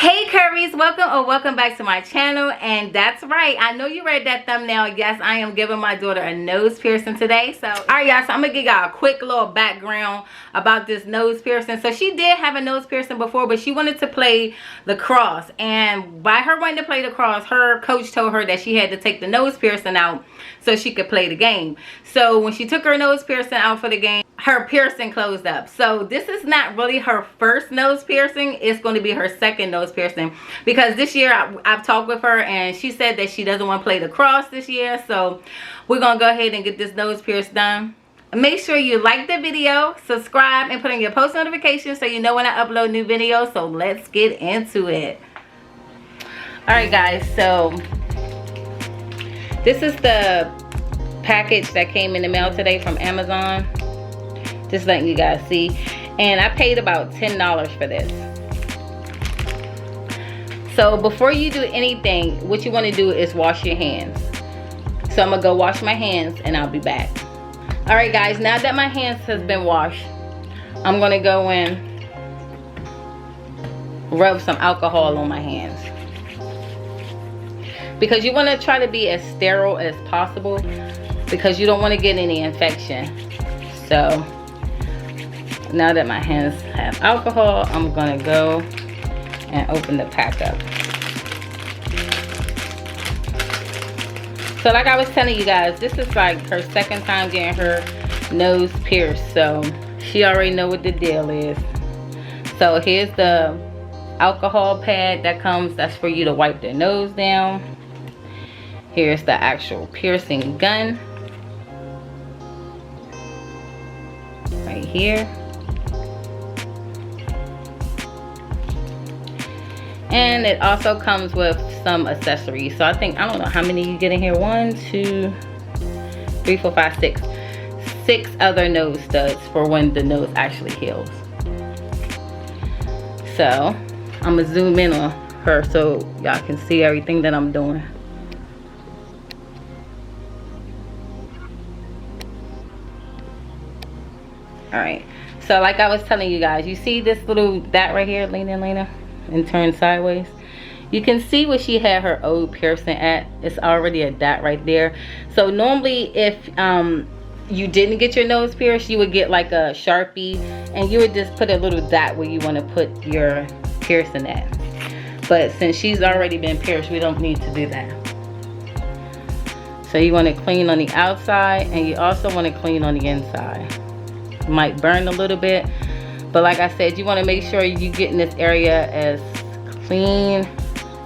Hey curvies, welcome back to my channel. And that's right, I know you read that thumbnail. Yes, I am giving my daughter a nose piercing today. So all right y'all, so I'm gonna give y'all a quick little background about this nose piercing. So she did have a nose piercing before, but she wanted to play lacrosse, and by her wanting to play lacrosse, her coach told her that she had to take the nose piercing out so she could play the game. So when she took her nose piercing out for the game, her piercing closed up. So this is not really her first nose piercing. It's going to be her second nose piercing, because this year I've talked with her and she said that she doesn't want to play lacrosse this year. So we're going to go ahead and get this nose pierced done. Make sure you like the video, subscribe, and put on your post notifications so you know when I upload new videos. So let's get into it. Alright guys, so this is the package that came in the mail today from Amazon. Just letting you guys see. And I paid about $10 for this. So before you do anything, what you want to do is wash your hands. So I'm going to go wash my hands and I'll be back. Alright guys, now that my hands has been washed, I'm going to go in, rub some alcohol on my hands. Because you want to try to be as sterile as possible, because you don't want to get any infection. So now that my hands have alcohol, I'm gonna go and open the pack up. So like I was telling you guys, this is like her second time getting her nose pierced, so she already know what the deal is. So here's the alcohol pad that comes, that's for you to wipe their nose down. Here's the actual piercing gun right here. And it also comes with some accessories. So I think, I don't know how many you get in here. 1, 2, 3, 4, 5, 6. 6 other nose studs for when the nose actually heals. So I'm gonna zoom in on her so y'all can see everything that I'm doing. Alright, so like I was telling you guys, you see this little dot right here? Lean in, Lena, and turn sideways. You can see where she had her old piercing at. It's already a dot right there. So normally if you didn't get your nose pierced, you would get like a Sharpie and you would just put a little dot where you want to put your piercing at. But since she's already been pierced, we don't need to do that. So you want to clean on the outside, and you also want to clean on the inside. Might burn a little bit, but like I said, you want to make sure you get in this area as clean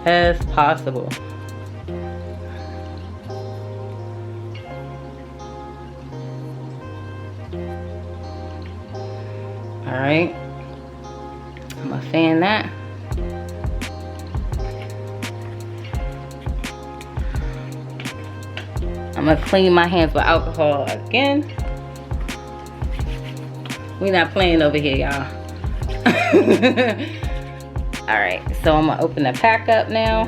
as possible. All right, I'm gonna fan that. I'm gonna clean my hands with alcohol again. We're not playing over here, y'all. Alright, so I'm gonna open the pack up now.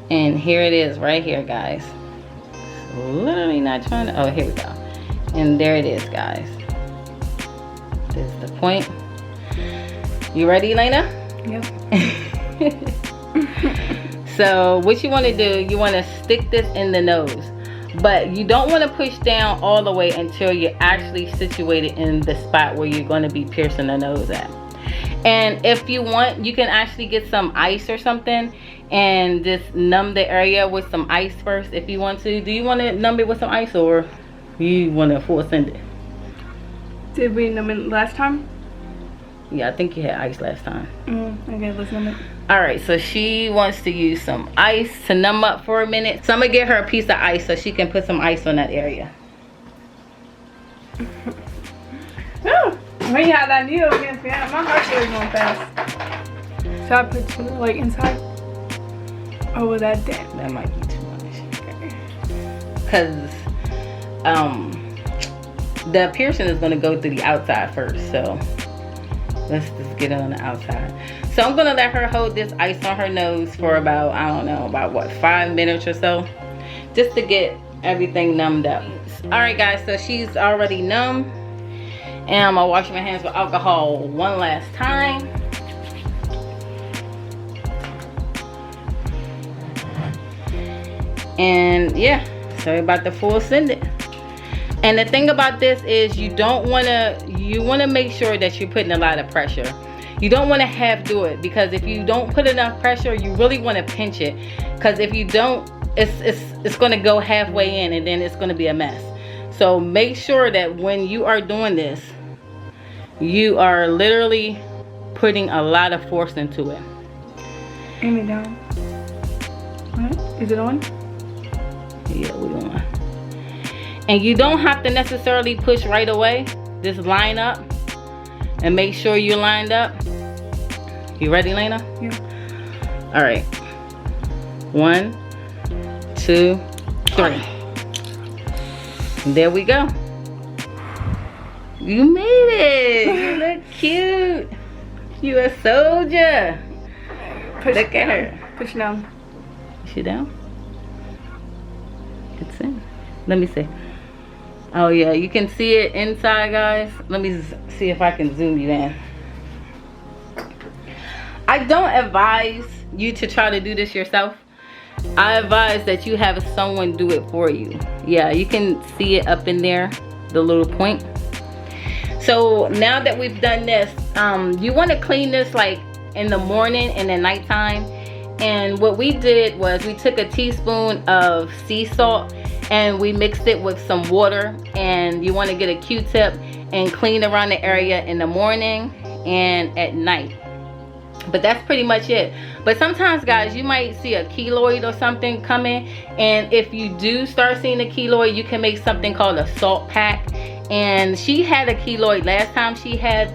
And here it is right here, guys. Literally not trying to, oh, here we go. And there it is, guys. This is the point. You ready, Elena? Yep. So what you want to do, you want to stick this in the nose, but you don't want to push down all the way until you're actually situated in the spot where you're going to be piercing the nose at. And if you want, you can actually get some ice or something and just numb the area with some ice first if you want to. Do you want to numb it with some ice, or you want to full send it? Did we numb it last time? Yeah, I think you had ice last time. Okay, let's numb it. Alright, so she wants to use some ice to numb up for a minute. So I'm going to get her a piece of ice so she can put some ice on that area. Oh, when you have that needle against me, my heart's really going fast. Should I put two, like, inside? Oh, will that damn? That might be too much. Because the piercing is going to go through the outside first. So Let's just get it on the outside. So I'm gonna let her hold this ice on her nose for about, I don't know, about what, 5 minutes or so, just to get everything numbed up. All right guys, so she's already numb, and I'm gonna wash my hands with alcohol one last time. And yeah, so we're about to full send it. And the thing about this is you want to make sure that you're putting a lot of pressure. You don't want to half do it, because if you don't put enough pressure, you really want to pinch it, because if you don't, it's going to go halfway in and then it's going to be a mess. So make sure that when you are doing this, you are literally putting a lot of force into it. Aim it down. What? Is it on? Yeah, we on. And you don't have to necessarily push right away. Just line up and make sure you're lined up. You ready, Lena? Yeah. All right. 1, 2, 3. There we go. You made it. You look cute. You a soldier. Look at her. Push down. Push it down. It's in. Let me see. Oh yeah, you can see it inside, guys. Let me see if I can zoom you in. I don't advise you to try to do this yourself. I advise that you have someone do it for you. Yeah, you can see it up in there, the little point. So now that we've done this, you want to clean this like in the morning and the nighttime. And what we did was we took a teaspoon of sea salt and we mixed it with some water, and you want to get a Q-tip and clean around the area in the morning and at night. But that's pretty much it. But sometimes, guys, you might see a keloid or something coming, and if you do start seeing a keloid, you can make something called a salt pack. And she had a keloid last time she had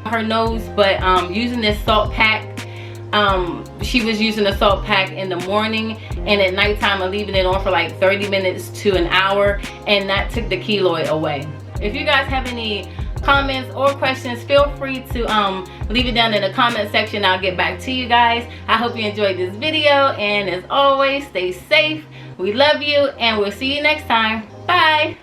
her nose, but using this salt pack, she was using the salt pack in the morning, and at nighttime I'm leaving it on for like 30 minutes to an hour, and that took the keloid away. If you guys have any comments or questions, feel free to leave it down in the comment section. I'll get back to you guys. I hope you enjoyed this video, and as always, stay safe. We love you, and we'll see you next time. Bye.